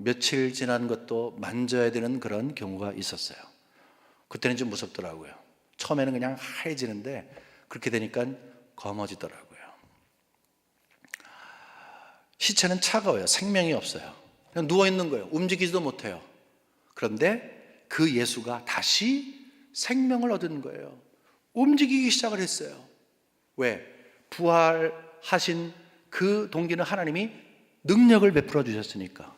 며칠 지난 것도 만져야 되는 그런 경우가 있었어요. 그때는 좀 무섭더라고요. 처음에는 그냥 하얘지는데 그렇게 되니까 검어지더라고요. 시체는 차가워요. 생명이 없어요. 그냥 누워있는 거예요. 움직이지도 못해요. 그런데 그 예수가 다시 생명을 얻은 거예요. 움직이기 시작을 했어요. 왜? 부활하신 그 동기는 하나님이 능력을 베풀어 주셨으니까.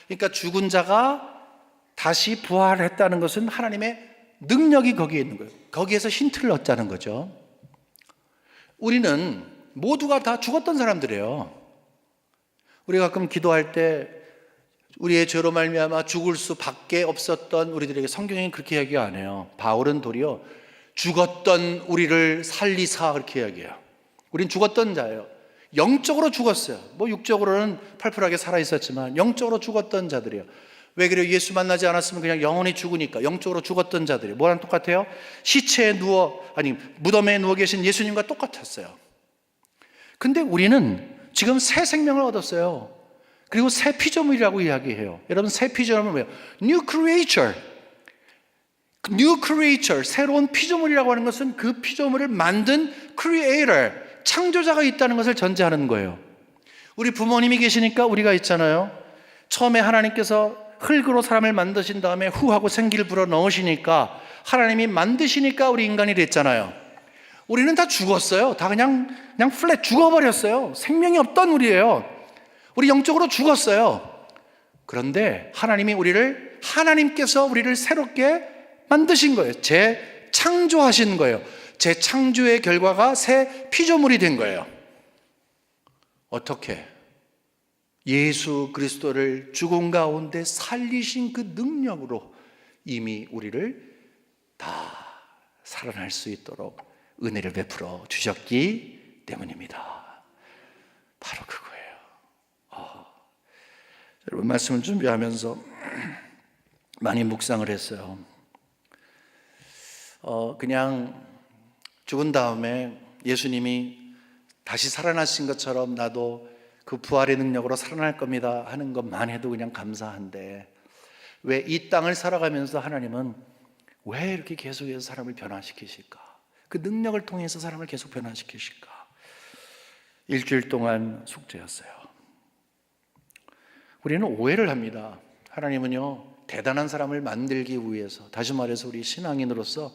그러니까 죽은 자가 다시 부활했다는 것은 하나님의 능력이 거기에 있는 거예요. 거기에서 힌트를 얻자는 거죠. 우리는 모두가 다 죽었던 사람들이에요. 우리가 가끔 기도할 때 우리의 죄로 말미암아 죽을 수밖에 없었던 우리들에게 성경이 그렇게 이야기 안 해요. 바울은 도리어 죽었던 우리를 살리사 그렇게 이야기해요. 우린 죽었던 자예요. 영적으로 죽었어요. 뭐 육적으로는 팔팔하게 살아있었지만 영적으로 죽었던 자들이에요. 왜 그래요? 예수 만나지 않았으면 그냥 영원히 죽으니까. 영적으로 죽었던 자들이에요. 뭐랑 똑같아요? 시체에 무덤에 누워 계신 예수님과 똑같았어요. 근데 우리는 지금 새 생명을 얻었어요. 그리고 새 피조물이라고 이야기해요. 여러분 새 피조물은 뭐예요? New creature. New creature, 새로운 피조물이라고 하는 것은 그 피조물을 만든 creator, 창조자가 있다는 것을 전제하는 거예요. 우리 부모님이 계시니까 우리가 있잖아요. 처음에 하나님께서 흙으로 사람을 만드신 다음에 후하고 생기를 불어 넣으시니까 하나님이 만드시니까 우리 인간이 됐잖아요. 우리는 다 죽었어요. 다 그냥 플랫 죽어버렸어요. 생명이 없던 우리예요. 우리 영적으로 죽었어요. 그런데 하나님께서 우리를 새롭게 만드신 거예요. 재창조하신 거예요. 재창조의 결과가 새 피조물이 된 거예요. 어떻게? 예수 그리스도를 죽음 가운데 살리신 그 능력으로 이미 우리를 다 살아날 수 있도록 은혜를 베풀어 주셨기 때문입니다. 바로 그거예요. 여러분 말씀을 준비하면서 많이 묵상을 했어요. 그냥 죽은 다음에 예수님이 다시 살아나신 것처럼 나도 그 부활의 능력으로 살아날 겁니다 하는 것만 해도 그냥 감사한데 왜 이 땅을 살아가면서 하나님은 왜 이렇게 계속해서 사람을 변화시키실까? 그 능력을 통해서 사람을 계속 변화시키실까? 일주일 동안 숙제였어요. 우리는 오해를 합니다. 하나님은요 대단한 사람을 만들기 위해서, 다시 말해서 우리 신앙인으로서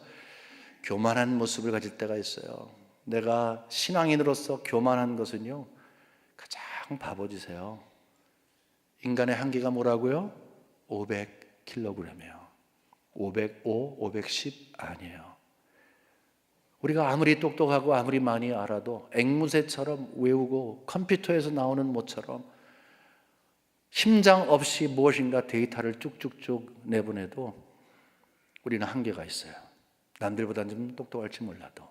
교만한 모습을 가질 때가 있어요. 내가 신앙인으로서 교만한 것은요 가장 바보짓이에요. 인간의 한계가 뭐라고요? 500kg이에요. 505, 510 아니에요. 우리가 아무리 똑똑하고 아무리 많이 알아도 앵무새처럼 외우고 컴퓨터에서 나오는 모처럼 심장 없이 무엇인가 데이터를 쭉쭉쭉 내보내도 우리는 한계가 있어요. 남들보다는 좀 똑똑할지 몰라도.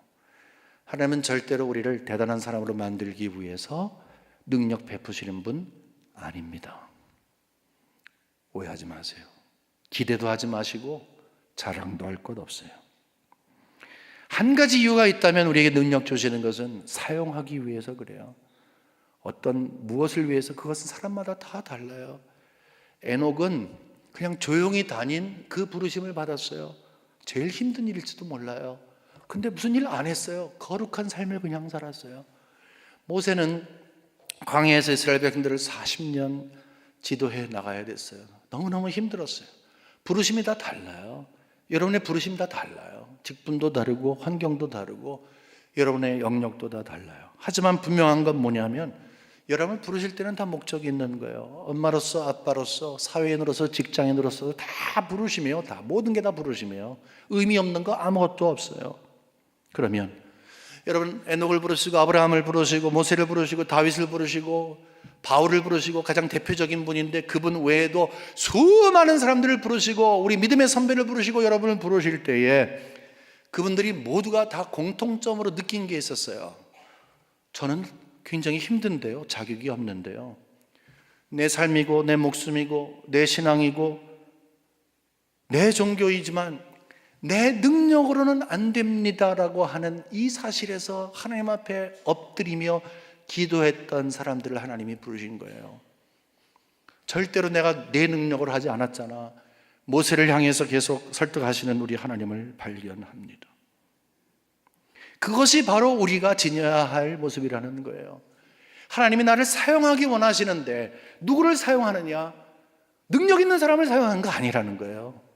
하나님은 절대로 우리를 대단한 사람으로 만들기 위해서 능력 베푸시는 분 아닙니다. 오해하지 마세요. 기대도 하지 마시고 자랑도 할 것 없어요. 한 가지 이유가 있다면 우리에게 능력 주시는 것은 사용하기 위해서 그래요. 어떤 무엇을 위해서, 그것은 사람마다 다 달라요. 에녹은 그냥 조용히 다닌 그 부르심을 받았어요. 제일 힘든 일일지도 몰라요. 근데 무슨 일 안 했어요. 거룩한 삶을 그냥 살았어요. 모세는 광야에서 이스라엘 백성들을 40년 지도해 나가야 됐어요. 너무너무 힘들었어요. 부르심이 다 달라요. 여러분의 부르심 다 달라요. 직분도 다르고 환경도 다르고 여러분의 영역도 다 달라요. 하지만 분명한 건 뭐냐면 여러분 부르실 때는 다 목적이 있는 거예요. 엄마로서, 아빠로서, 사회인으로서, 직장인으로서 다 부르심이에요. 다 모든 게 다 부르심이에요. 의미 없는 거 아무것도 없어요. 그러면 여러분 에녹을 부르시고 아브라함을 부르시고 모세를 부르시고 다윗을 부르시고 바울을 부르시고 가장 대표적인 분인데 그분 외에도 수많은 사람들을 부르시고 우리 믿음의 선배를 부르시고 여러분을 부르실 때에 그분들이 모두가 다 공통점으로 느낀 게 있었어요. 저는 굉장히 힘든데요, 자격이 없는데요, 내 삶이고 내 목숨이고 내 신앙이고 내 종교이지만 내 능력으로는 안 됩니다라고 하는 이 사실에서 하나님 앞에 엎드리며 기도했던 사람들을 하나님이 부르신 거예요. 절대로 내가 내 능력으로 하지 않았잖아. 모세를 향해서 계속 설득하시는 우리 하나님을 발견합니다. 그것이 바로 우리가 지녀야 할 모습이라는 거예요. 하나님이 나를 사용하기 원하시는데 누구를 사용하느냐? 능력 있는 사람을 사용하는 거 아니라는 거예요.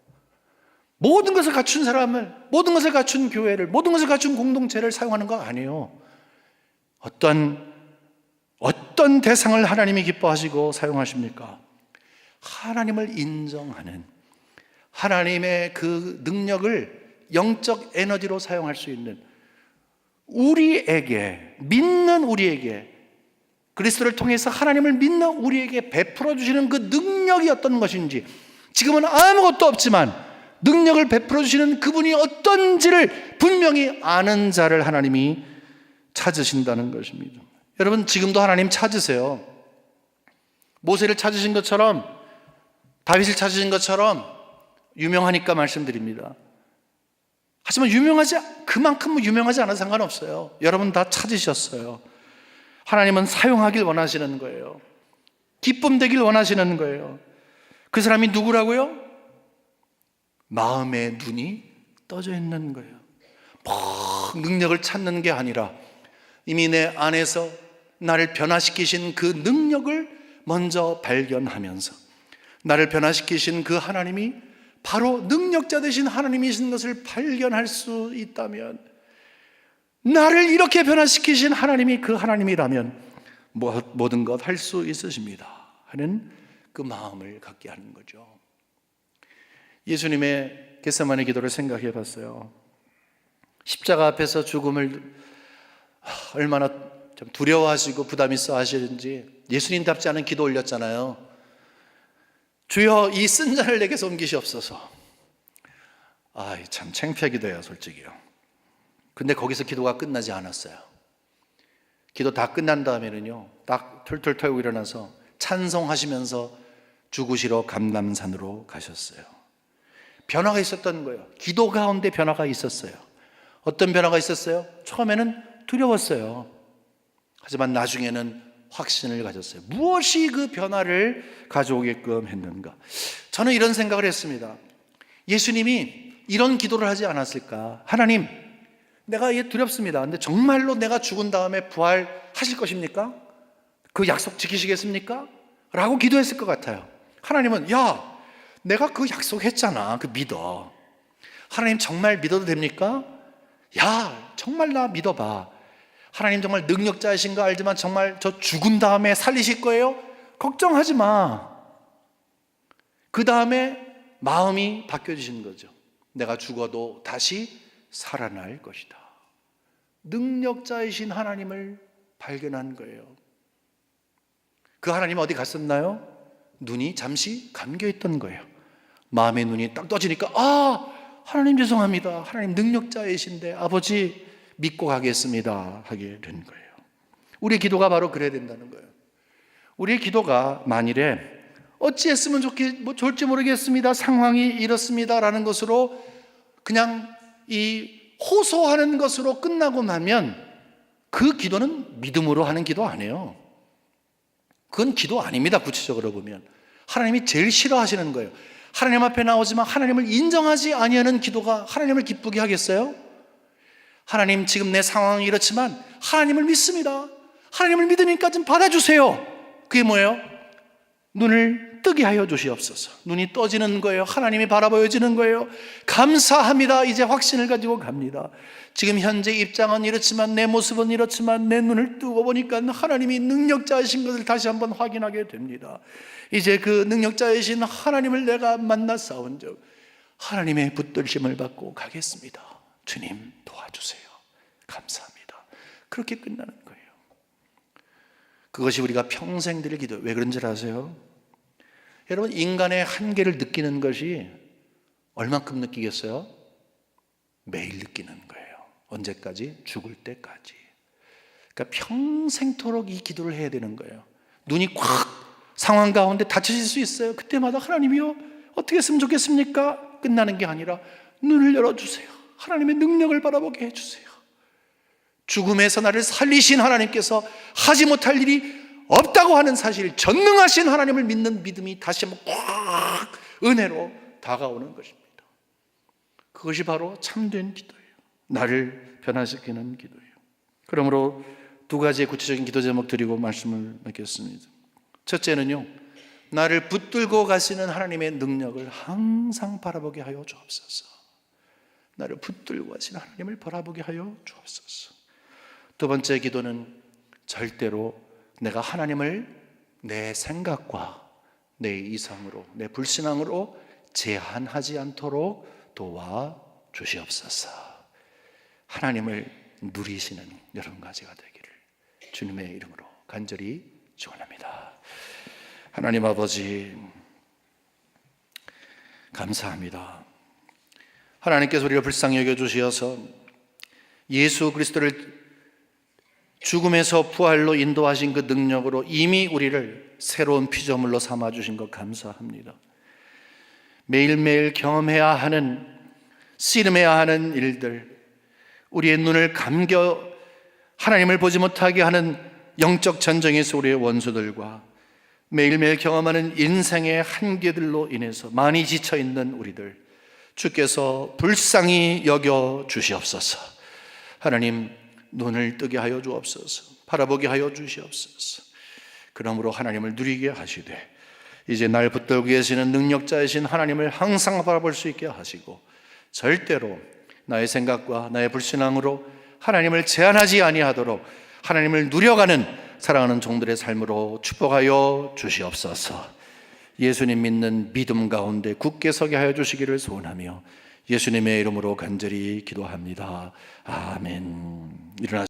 모든 것을 갖춘 사람을, 모든 것을 갖춘 교회를, 모든 것을 갖춘 공동체를 사용하는 거 아니에요. 어떤 대상을 하나님이 기뻐하시고 사용하십니까? 하나님을 인정하는, 하나님의 그 능력을 영적 에너지로 사용할 수 있는, 우리에게, 믿는 우리에게, 그리스도를 통해서 하나님을 믿는 우리에게 베풀어 주시는 그 능력이 어떤 것인지, 지금은 아무것도 없지만 능력을 베풀어 주시는 그분이 어떤지를 분명히 아는 자를 하나님이 찾으신다는 것입니다. 여러분 지금도 하나님 찾으세요. 모세를 찾으신 것처럼, 다윗을 찾으신 것처럼 유명하니까 말씀드립니다. 하지만 그만큼 유명하지 않아도 상관없어요. 여러분 다 찾으셨어요. 하나님은 사용하길 원하시는 거예요. 기쁨 되길 원하시는 거예요. 그 사람이 누구라고요? 마음의 눈이 떠져 있는 거예요. 막 능력을 찾는 게 아니라 이미 내 안에서 나를 변화시키신 그 능력을 먼저 발견하면서 나를 변화시키신 그 하나님이 바로 능력자 되신 하나님이신 것을 발견할 수 있다면, 나를 이렇게 변화시키신 하나님이 그 하나님이라면 모든 것 할 수 있으십니다 하는 그 마음을 갖게 하는 거죠. 예수님의 겟세마네 기도를 생각해 봤어요. 십자가 앞에서 죽음을 얼마나 좀 두려워하시고 부담 있어 하시는지 예수님답지 않은 기도 올렸잖아요. 주여 이 쓴 잔을 내게서 옮기시옵소서. 참 창피하기도 해요, 솔직히요. 근데 거기서 기도가 끝나지 않았어요. 기도 다 끝난 다음에는요, 딱 툴툴 털고 일어나서 찬송하시면서 죽으시러 감람산으로 가셨어요. 변화가 있었던 거예요. 기도 가운데 변화가 있었어요. 어떤 변화가 있었어요? 처음에는 두려웠어요. 하지만 나중에는 확신을 가졌어요. 무엇이 그 변화를 가져오게끔 했는가? 저는 이런 생각을 했습니다. 예수님이 이런 기도를 하지 않았을까? 하나님, 내가 이게 두렵습니다. 근데 정말로 내가 죽은 다음에 부활하실 것입니까? 그 약속 지키시겠습니까? 라고 기도했을 것 같아요. 하나님은 내가 그 약속했잖아. 그 믿어. 하나님 정말 믿어도 됩니까? 정말 나 믿어봐. 하나님 정말 능력자이신 거 알지만 정말 저 죽은 다음에 살리실 거예요? 걱정하지 마. 그 다음에 마음이 바뀌어지신 거죠. 내가 죽어도 다시 살아날 것이다. 능력자이신 하나님을 발견한 거예요. 그 하나님 어디 갔었나요? 눈이 잠시 감겨있던 거예요. 마음의 눈이 딱 떠지니까 하나님 죄송합니다. 하나님 능력자이신데 아버지 믿고 가겠습니다 하게 된 거예요. 우리의 기도가 바로 그래야 된다는 거예요. 우리의 기도가 만일에 어찌했으면 좋을지 모르겠습니다, 상황이 이렇습니다 라는 것으로 그냥 이 호소하는 것으로 끝나고 나면 그 기도는 믿음으로 하는 기도 아니에요. 그건 기도 아닙니다. 구체적으로 보면 하나님이 제일 싫어하시는 거예요. 하나님 앞에 나오지만 하나님을 인정하지 아니하는 기도가 하나님을 기쁘게 하겠어요? 하나님, 지금 내 상황이 이렇지만 하나님을 믿습니다. 하나님을 믿으니까 좀 받아주세요. 그게 뭐예요? 눈을 뜨게 하여 주시옵소서. 눈이 떠지는 거예요. 하나님이 바라보여지는 거예요. 감사합니다. 이제 확신을 가지고 갑니다. 지금 현재 입장은 이렇지만, 내 모습은 이렇지만, 내 눈을 뜨고 보니까 하나님이 능력자이신 것을 다시 한번 확인하게 됩니다. 이제 그 능력자이신 하나님을 내가 만나 싸운 적, 하나님의 붙들심을 받고 가겠습니다. 주님 도와주세요. 감사합니다. 그렇게 끝나는 거예요. 그것이 우리가 평생 드릴 기도. 왜 그런 줄 아세요? 여러분, 인간의 한계를 느끼는 것이 얼만큼 느끼겠어요? 매일 느끼는 거예요. 언제까지? 죽을 때까지. 그러니까 평생토록 이 기도를 해야 되는 거예요. 눈이 콱 상황 가운데 닫혀질 수 있어요. 그때마다 하나님이요, 어떻게 했으면 좋겠습니까? 끝나는 게 아니라 눈을 열어주세요. 하나님의 능력을 바라보게 해주세요. 죽음에서 나를 살리신 하나님께서 하지 못할 일이 없다고 하는 사실, 전능하신 하나님을 믿는 믿음이 다시 한번 꽉 은혜로 다가오는 것입니다. 그것이 바로 참된 기도예요. 나를 변화시키는 기도예요. 그러므로 두 가지의 구체적인 기도 제목 드리고 말씀을 맺겠습니다. 첫째는요, 나를 붙들고 가시는 하나님의 능력을 항상 바라보게 하여 주옵소서. 나를 붙들고 가시는 하나님을 바라보게 하여 주옵소서. 두 번째 기도는 절대로 내가 하나님을 내 생각과 내 이상으로, 내 불신앙으로 제한하지 않도록 도와주시옵소서. 하나님을 누리시는 여러분 가지가 되기를 주님의 이름으로 간절히 축원합니다. 하나님 아버지, 감사합니다. 하나님께서 우리를 불쌍히 여겨주시어서 예수 그리스도를 죽음에서 부활로 인도하신 그 능력으로 이미 우리를 새로운 피조물로 삼아주신 것 감사합니다. 매일매일 경험해야 하는, 씨름해야 하는 일들, 우리의 눈을 감겨 하나님을 보지 못하게 하는 영적 전쟁에서 우리의 원수들과 매일매일 경험하는 인생의 한계들로 인해서 많이 지쳐있는 우리들, 주께서 불쌍히 여겨 주시옵소서. 하나님, 눈을 뜨게 하여 주옵소서. 바라보게 하여 주시옵소서. 그러므로 하나님을 누리게 하시되 이제 날 붙들고 계시는 능력자이신 하나님을 항상 바라볼 수 있게 하시고 절대로 나의 생각과 나의 불신앙으로 하나님을 제한하지 아니하도록 하나님을 누려가는 사랑하는 종들의 삶으로 축복하여 주시옵소서. 예수님 믿는 믿음 가운데 굳게 서게 하여 주시기를 소원하며 예수님의 이름으로 간절히 기도합니다. 아멘. 일어나